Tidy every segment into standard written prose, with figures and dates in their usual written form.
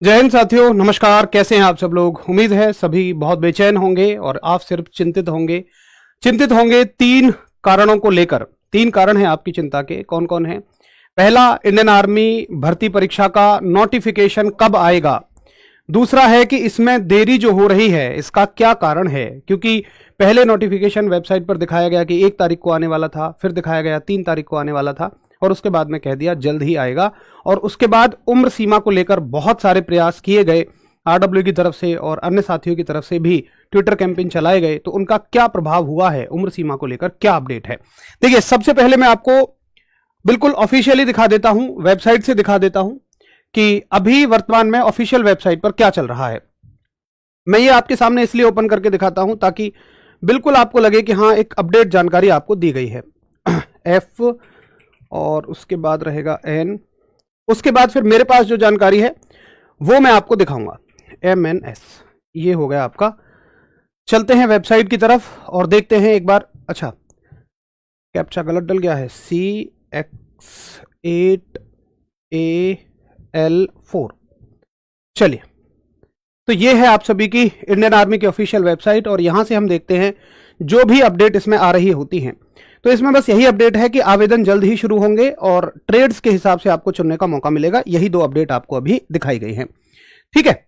जय हिंद साथियों, नमस्कार। कैसे हैं आप सब लोग? उम्मीद है सभी बहुत बेचैन होंगे और आप सिर्फ चिंतित होंगे तीन कारणों को लेकर। तीन कारण हैं आपकी चिंता के। कौन कौन है? पहला, इंडियन आर्मी भर्ती परीक्षा का नोटिफिकेशन कब आएगा। दूसरा है कि इसमें देरी जो हो रही है इसका क्या कारण है, क्योंकि पहले नोटिफिकेशन वेबसाइट पर दिखाया गया कि 1 तारीख को आने वाला था, फिर दिखाया गया 3 तारीख को आने वाला था और उसके बाद में कह दिया जल्द ही आएगा। और उसके बाद उम्र सीमा को लेकर बहुत सारे प्रयास किए गए आरडब्ल्यू की तरफ से और अन्य साथियों की तरफ से भी ट्विटर कैंपेन चलाए गए, तो उनका क्या प्रभाव हुआ है, उम्र सीमा को लेकर क्या अपडेट है। देखिए, सबसे पहले मैं आपको बिल्कुल ऑफिशियली दिखा देता हूं, वेबसाइट से दिखा देता हूं कि अभी वर्तमान में ऑफिशियल वेबसाइट पर क्या चल रहा है। मैं ये आपके सामने इसलिए ओपन करके दिखाता हूं ताकि बिल्कुल आपको लगे कि हाँ, एक अपडेट जानकारी आपको दी गई है। एफ और उसके बाद रहेगा एन, उसके बाद फिर मेरे पास जो जानकारी है वो मैं आपको दिखाऊंगा। MNS ये हो गया आपका। चलते हैं वेबसाइट की तरफ और देखते हैं एक बार। अच्छा, कैप्चा गलत डल गया है। CX8AL4। चलिए, तो ये है आप सभी की इंडियन आर्मी की ऑफिशियल वेबसाइट और यहां से हम देखते हैं जो भी अपडेट इसमें आ रही होती हैं। तो इसमें बस यही अपडेट है कि आवेदन जल्द ही शुरू होंगे और ट्रेड्स के हिसाब से आपको चुनने का मौका मिलेगा। यही 2 अपडेट आपको अभी दिखाई गई हैं। ठीक है,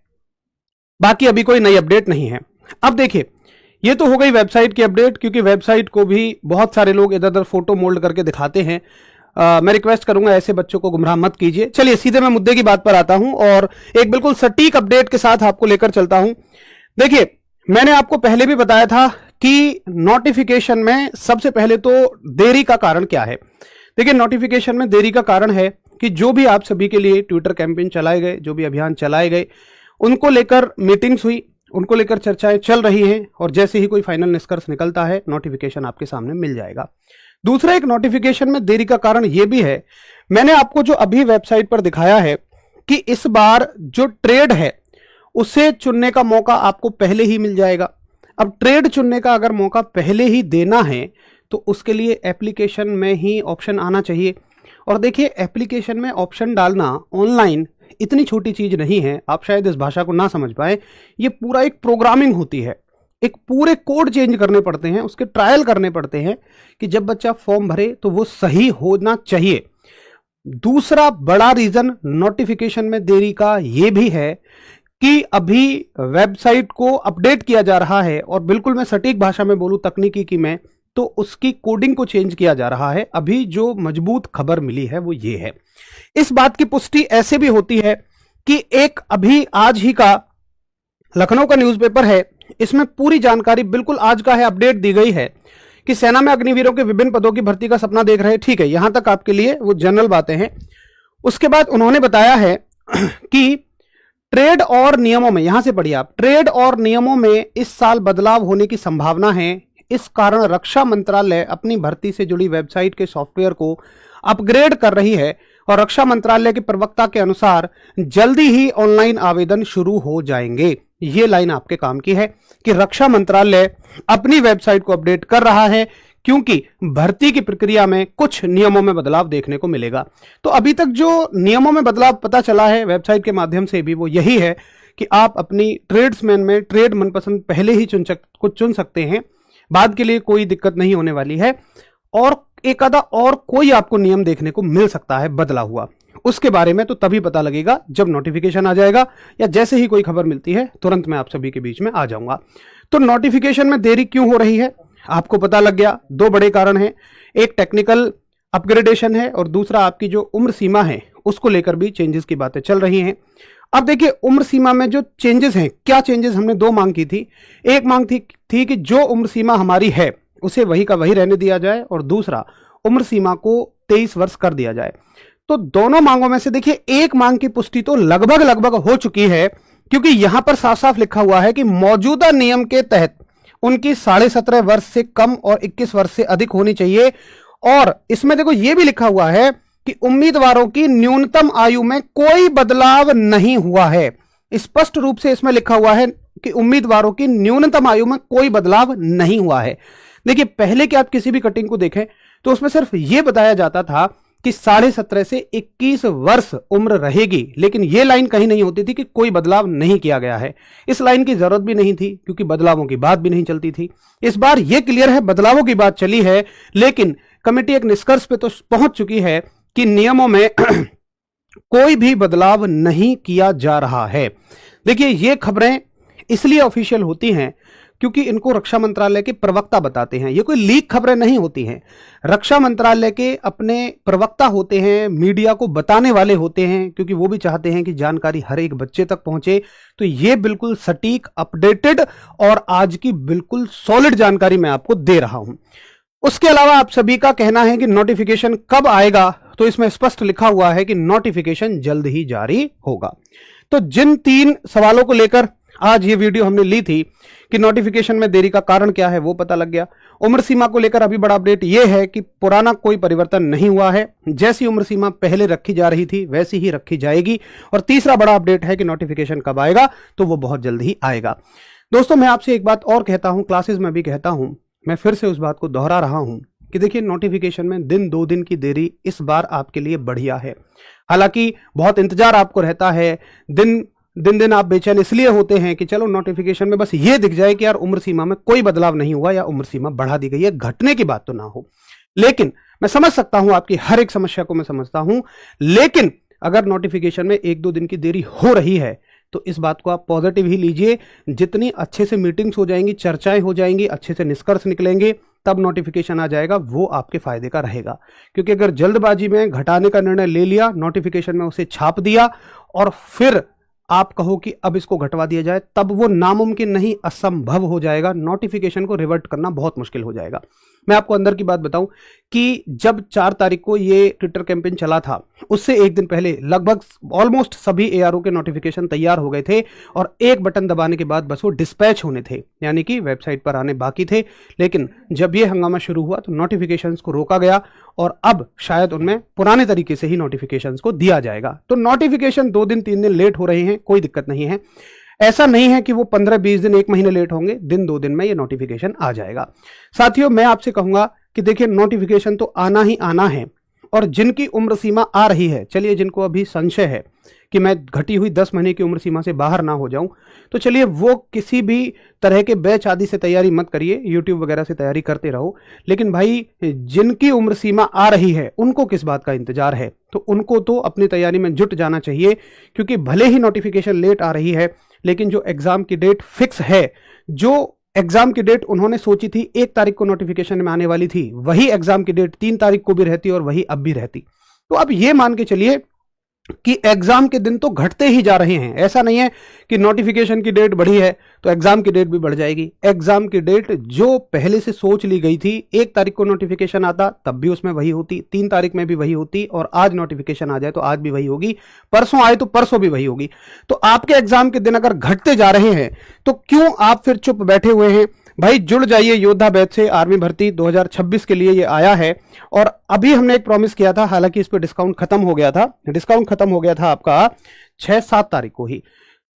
बाकी अभी कोई नई अपडेट नहीं है। अब देखिए, ये तो हो गई वेबसाइट की अपडेट, क्योंकि वेबसाइट को भी बहुत सारे लोग इधर उधर फोटो मोल्ड करके दिखाते हैं। मैं रिक्वेस्ट करूंगा ऐसे बच्चों को गुमराह मत कीजिए। चलिए सीधे मैं मुद्दे की बात पर आता हूं और एक बिल्कुल सटीक अपडेट के साथ आपको लेकर चलता हूं। देखिए, मैंने आपको पहले भी बताया था कि नोटिफिकेशन में सबसे पहले तो देरी का कारण क्या है। देखिए, नोटिफिकेशन में देरी का कारण है कि जो भी आप सभी के लिए ट्विटर कैंपेन चलाए गए, जो भी अभियान चलाए गए, उनको लेकर मीटिंग्स हुई, उनको लेकर चर्चाएं चल रही हैं और जैसे ही कोई फाइनल निष्कर्ष निकलता है नोटिफिकेशन आपके सामने मिल जाएगा। दूसरा, एक नोटिफिकेशन में देरी का कारण यह भी है, मैंने आपको जो अभी वेबसाइट पर दिखाया है कि इस बार जो ट्रेड है उसे चुनने का मौका आपको पहले ही मिल जाएगा। अब ट्रेड चुनने का अगर मौका पहले ही देना है तो उसके लिए एप्लीकेशन में ही ऑप्शन आना चाहिए। और देखिए, एप्लीकेशन में ऑप्शन डालना ऑनलाइन इतनी छोटी चीज नहीं है, आप शायद इस भाषा को ना समझ पाए। ये पूरा एक प्रोग्रामिंग होती है, एक पूरे कोड चेंज करने पड़ते हैं, उसके ट्रायल करने पड़ते हैं कि जब बच्चा फॉर्म भरे तो वो सही होना चाहिए। दूसरा बड़ा रीजन नोटिफिकेशन में देरी का यह भी है कि अभी वेबसाइट को अपडेट किया जा रहा है और बिल्कुल मैं सटीक भाषा में बोलूं, तकनीकी की मैं, तो उसकी कोडिंग को चेंज किया जा रहा है। अभी जो मजबूत खबर मिली है वो ये है। इस बात की पुष्टि ऐसे भी होती है कि एक अभी आज ही का लखनऊ का न्यूज़पेपर है, इसमें पूरी जानकारी बिल्कुल आज का है, अपडेट दी गई है कि सेना में अग्निवीरों के विभिन्न पदों की भर्ती का सपना देख रहे हैं। ठीक है, यहां तक आपके लिए वो जनरल बातें हैं। उसके बाद उन्होंने बताया है कि ट्रेड और नियमों में, यहां से पढ़िए आप, ट्रेड और नियमों में इस साल बदलाव होने की संभावना है। इस कारण रक्षा मंत्रालय अपनी भर्ती से जुड़ी वेबसाइट के सॉफ्टवेयर को अपग्रेड कर रही है और रक्षा मंत्रालय के प्रवक्ता के अनुसार जल्दी ही ऑनलाइन आवेदन शुरू हो जाएंगे। यह लाइन आपके काम की है कि रक्षा मंत्रालय अपनी वेबसाइट को अपडेट कर रहा है क्योंकि भर्ती की प्रक्रिया में कुछ नियमों में बदलाव देखने को मिलेगा। तो अभी तक जो नियमों में बदलाव पता चला है वेबसाइट के माध्यम से भी, वो यही है कि आप अपनी ट्रेड्समैन में ट्रेड मनपसंद पहले ही चुन सकते हैं। बाद के लिए कोई दिक्कत नहीं होने वाली है और एक आधा और कोई आपको नियम देखने को मिल सकता है बदला हुआ। उसके बारे में तो तभी पता लगेगा जब नोटिफिकेशन आ जाएगा, या जैसे ही कोई खबर मिलती है तुरंत मैं आप सभी के बीच में आ जाऊंगा। तो नोटिफिकेशन में देरी क्यों हो रही है आपको पता लग गया। 2 बड़े कारण हैं, एक टेक्निकल अपग्रेडेशन है और दूसरा आपकी जो उम्र सीमा है उसको लेकर भी चेंजेस की बातें चल रही हैं। अब देखिए, उम्र सीमा में जो चेंजेस हैं, क्या चेंजेस, हमने 2 मांग की थी। एक मांग थी कि जो उम्र सीमा हमारी है उसे वही का वही रहने दिया जाए और दूसरा उम्र सीमा को 23 वर्ष कर दिया जाए। तो दोनों मांगों में से देखिए, एक मांग की पुष्टि तो लगभग हो चुकी है, क्योंकि यहां पर साफ साफ लिखा हुआ है कि मौजूदा नियम के तहत उनकी 17.5 वर्ष से कम और 21 वर्ष से अधिक होनी चाहिए। और इसमें देखो ये भी लिखा हुआ है कि उम्मीदवारों की न्यूनतम आयु में कोई बदलाव नहीं हुआ है। स्पष्ट रूप से इसमें लिखा हुआ है कि उम्मीदवारों की न्यूनतम आयु में कोई बदलाव नहीं हुआ है। देखिए, पहले कि आप किसी भी कटिंग को देखें तो उसमें सिर्फ यह बताया जाता था कि 17.5 से 21 वर्ष उम्र रहेगी, लेकिन यह लाइन कहीं नहीं होती थी कि कोई बदलाव नहीं किया गया है। इस लाइन की जरूरत भी नहीं थी क्योंकि बदलावों की बात भी नहीं चलती थी। इस बार यह क्लियर है, बदलावों की बात चली है, लेकिन कमेटी एक निष्कर्ष पे तो पहुंच चुकी है कि नियमों में कोई भी बदलाव नहीं किया जा रहा है। देखिए, ये खबरें इसलिए ऑफिशियल होती हैं क्योंकि इनको रक्षा मंत्रालय के प्रवक्ता बताते हैं। ये कोई लीक खबरें नहीं होती हैं। रक्षा मंत्रालय के अपने प्रवक्ता होते हैं, मीडिया को बताने वाले होते हैं, क्योंकि वो भी चाहते हैं कि जानकारी हर एक बच्चे तक पहुंचे। तो ये बिल्कुल सटीक, अपडेटेड और आज की बिल्कुल सॉलिड जानकारी मैं आपको दे रहा हूं। उसके अलावा आप सभी का कहना है कि नोटिफिकेशन कब आएगा, तो इसमें स्पष्ट लिखा हुआ है कि नोटिफिकेशन जल्द ही जारी होगा। तो जिन 3 सवालों को लेकर आज ये वीडियो हमने ली थी कि नोटिफिकेशन में देरी का कारण क्या है, वो पता लग गया। उम्र सीमा को लेकर अभी बड़ा अपडेट ये है कि पुराना कोई परिवर्तन नहीं हुआ है, जैसी उम्र सीमा पहले रखी जा रही थी वैसी ही रखी जाएगी। और तीसरा बड़ा अपडेट है कि नोटिफिकेशन कब आएगा, तो वो बहुत जल्द ही आएगा। दोस्तों, मैं आपसे एक बात और कहता हूं, क्लासेस में भी कहता हूं, मैं फिर से उस बात को दोहरा रहा हूं कि देखिए, नोटिफिकेशन में 1-2 दिन की देरी इस बार आपके लिए बढ़िया है। हालांकि बहुत इंतजार आपको रहता है, दिन आप बेचैन इसलिए होते हैं कि चलो नोटिफिकेशन में बस ये दिख जाए कि यार उम्र सीमा में कोई बदलाव नहीं हुआ या उम्र सीमा बढ़ा दी गई है, घटने की बात तो ना हो। लेकिन मैं समझ सकता हूं, आपकी हर एक समस्या को मैं समझता हूं, लेकिन अगर नोटिफिकेशन में 1-2 दिन की देरी हो रही है तो इस बात को आप पॉजिटिव ही लीजिए। जितनी अच्छे से मीटिंग्स हो जाएंगी, चर्चाएं हो जाएंगी, अच्छे से निष्कर्ष निकलेंगे, तब नोटिफिकेशन आ जाएगा, वो आपके फायदे का रहेगा। क्योंकि अगर जल्दबाजी में घटाने का निर्णय ले लिया, नोटिफिकेशन में उसे छाप दिया और फिर आप कहो कि अब इसको घटवा दिया जाए, तब वो नामुमकिन नहीं, असंभव हो जाएगा। नोटिफिकेशन को रिवर्ट करना बहुत मुश्किल हो जाएगा। मैं आपको अंदर की बात बताऊं कि जब 4 तारीख को ये ट्विटर कैंपेन चला था, उससे एक दिन पहले लगभग ऑलमोस्ट सभी एआरओ के नोटिफिकेशन तैयार हो गए थे और एक बटन दबाने के बाद बस वो डिस्पैच होने थे, यानी कि वेबसाइट पर आने बाकी थे। लेकिन जब ये हंगामा शुरू हुआ तो नोटिफिकेशंस को रोका गया और अब शायद उनमें पुराने तरीके से ही नोटिफिकेशंस को दिया जाएगा। तो नोटिफिकेशन 2 दिन 3 दिन लेट हो रहे हैं, कोई दिक्कत नहीं है। ऐसा नहीं है कि वो 15-20 दिन 1 महीने लेट होंगे, 1-2 दिन में ये नोटिफिकेशन आ जाएगा। साथियों, मैं आपसे कहूंगा कि देखिए, नोटिफिकेशन तो आना ही आना है। और जिनकी उम्र सीमा आ रही है, चलिए जिनको अभी संशय है कि मैं घटी हुई 10 महीने की उम्र सीमा से बाहर ना हो जाऊं, तो चलिए वो किसी भी तरह के बैच आदि से तैयारी मत करिए, यूट्यूब वगैरह से तैयारी करते रहो। लेकिन भाई, जिनकी उम्र सीमा आ रही है उनको किस बात का इंतजार है, तो उनको तो अपनी तैयारी में जुट जाना चाहिए। क्योंकि भले ही नोटिफिकेशन लेट आ रही है, लेकिन जो एग्जाम की डेट फिक्स है, जो एग्जाम की डेट उन्होंने सोची थी 1 तारीख को नोटिफिकेशन में आने वाली थी, वही एग्जाम की डेट 3 तारीख को भी रहती और वही अब भी रहती। तो अब ये मान के चलिए कि एग्जाम के दिन तो घटते ही जा रहे हैं। ऐसा नहीं है कि नोटिफिकेशन की डेट बढ़ी है तो एग्जाम की डेट भी बढ़ जाएगी। एग्जाम की डेट जो पहले से सोच ली गई थी, 1 तारीख को नोटिफिकेशन आता तब भी उसमें वही होती, 3 तारीख में भी वही होती, और आज नोटिफिकेशन आ जाए तो आज भी वही होगी, परसों आए तो परसों भी वही होगी। तो आपके एग्जाम के दिन अगर घटते जा रहे हैं तो क्यों आप फिर चुप बैठे हुए हैं? भाई, जुड़ जाइए योद्धा बैच से। आर्मी भर्ती 2026 के लिए ये आया है और अभी हमने एक प्रॉमिस किया था, हालांकि इस पे डिस्काउंट खत्म हो गया था। डिस्काउंट खत्म हो गया था आपका 6-7 तारीख को ही,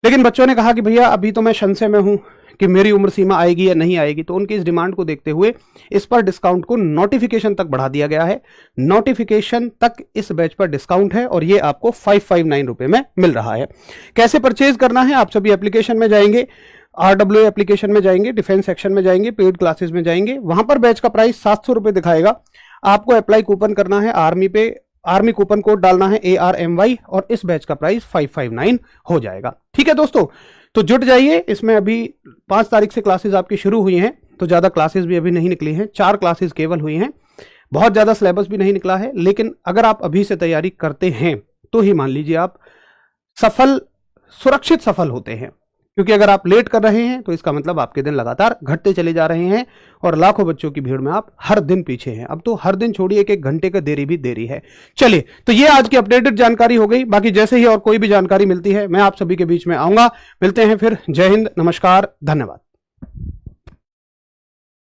लेकिन बच्चों ने कहा कि भैया अभी तो मैं संशय में हूं कि मेरी उम्र सीमा आएगी या नहीं आएगी। तो उनकी इस डिमांड को देखते हुए इस पर डिस्काउंट को नोटिफिकेशन तक बढ़ा दिया गया है। नोटिफिकेशन तक इस बैच पर डिस्काउंट है और ये आपको 559 रुपए में मिल रहा है। कैसे परचेज करना है? आप सभी एप्लीकेशन में जाएंगे, RWA एप्लीकेशन में जाएंगे, डिफेंस सेक्शन में जाएंगे, पेड क्लासेस में जाएंगे, वहां पर बैच का प्राइस 700 रुपए दिखाएगा। आपको अप्लाई कूपन करना है आर्मी पे, आर्मी कूपन कोड डालना है ARMY और इस बैच का प्राइस 559 हो जाएगा। ठीक है दोस्तों, तो जुट जाइए। इसमें अभी 5 तारीख से क्लासेस आपकी शुरू हुई हैं, तो ज्यादा क्लासेस भी अभी नहीं निकली हैं, 4 क्लासेस केवल हुई हैं, बहुत ज्यादा सिलेबस भी नहीं निकला है। लेकिन अगर आप अभी से तैयारी करते हैं तो ही मान लीजिए आप सुरक्षित सफल होते हैं। क्योंकि अगर आप लेट कर रहे हैं तो इसका मतलब आपके दिन लगातार घटते चले जा रहे हैं और लाखों बच्चों की भीड़ में आप हर दिन पीछे हैं। अब तो हर दिन छोड़िए, 1-1 घंटे का देरी भी देरी है। चलिए, तो ये आज की अपडेटेड जानकारी हो गई। बाकी जैसे ही और कोई भी जानकारी मिलती है मैं आप सभी के बीच में आऊंगा। मिलते हैं फिर। जय हिंद, नमस्कार, धन्यवाद।